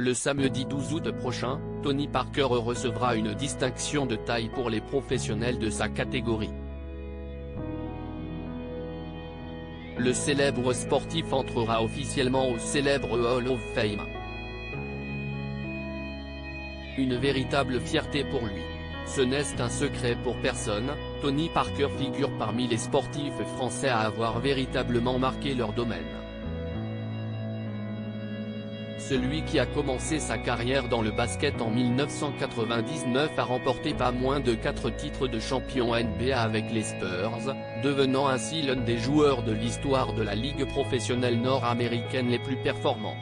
Le samedi 12 août prochain, Tony Parker recevra une distinction de taille pour les professionnels de sa catégorie. Le célèbre sportif entrera officiellement au célèbre Hall of Fame. Une véritable fierté pour lui. Ce n'est un secret pour personne, Tony Parker figure parmi les sportifs français à avoir véritablement marqué leur domaine. Celui qui a commencé sa carrière dans le basket en 1999 a remporté pas moins de 4 titres de champion NBA avec les Spurs, devenant ainsi l'un des joueurs de l'histoire de la ligue professionnelle nord-américaine les plus performants.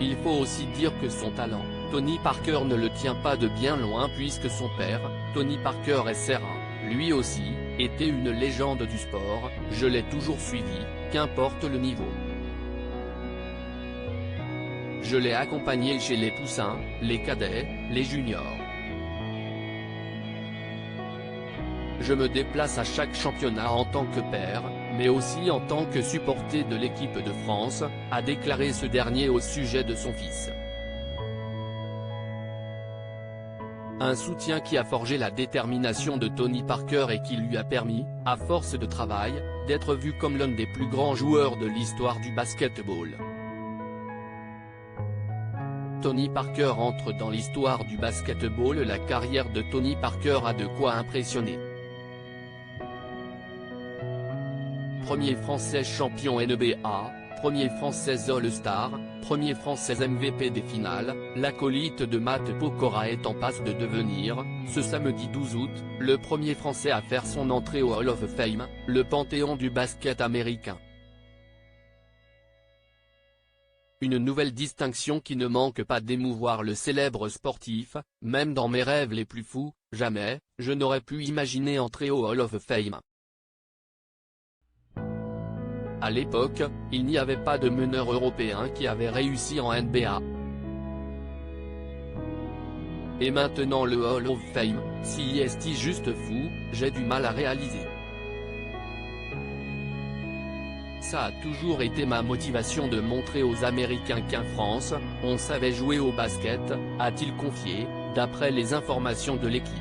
Il faut aussi dire que son talent, Tony Parker ne le tient pas de bien loin puisque son père, Tony Parker Sr., lui aussi, était une légende du sport. Je l'ai toujours suivi, qu'importe le niveau. Je l'ai accompagné chez les poussins, les cadets, les juniors. Je me déplace à chaque championnat en tant que père, mais aussi en tant que supporter de l'équipe de France, a déclaré ce dernier au sujet de son fils. Un soutien qui a forgé la détermination de Tony Parker et qui lui a permis, à force de travail, d'être vu comme l'un des plus grands joueurs de l'histoire du basketball. Tony Parker entre dans l'histoire du basketball. La carrière de Tony Parker a de quoi impressionner. Premier Français champion NBA, premier Français All-Star, premier Français MVP des finales, l'acolyte de Matt Pokora est en passe de devenir, ce samedi 12 août, le premier Français à faire son entrée au Hall of Fame, le panthéon du basket américain. Une nouvelle distinction qui ne manque pas d'émouvoir le célèbre sportif, même dans mes rêves les plus fous, jamais, je n'aurais pu imaginer entrer au Hall of Fame. À l'époque, il n'y avait pas de meneur européen qui avait réussi en NBA. Et maintenant le Hall of Fame, si est juste fou, j'ai du mal à réaliser. Ça a toujours été ma motivation de montrer aux Américains qu'en France, on savait jouer au basket, a-t-il confié, d'après les informations de l'équipe.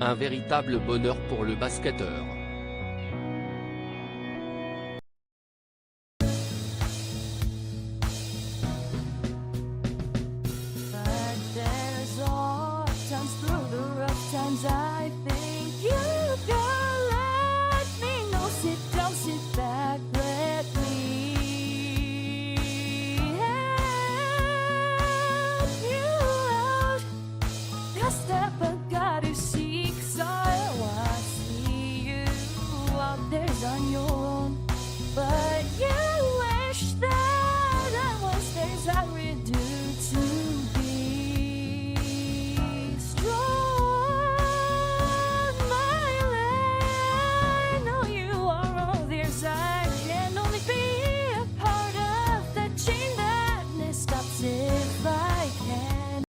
Un véritable bonheur pour le basketteur. But there's all times through the rough times I think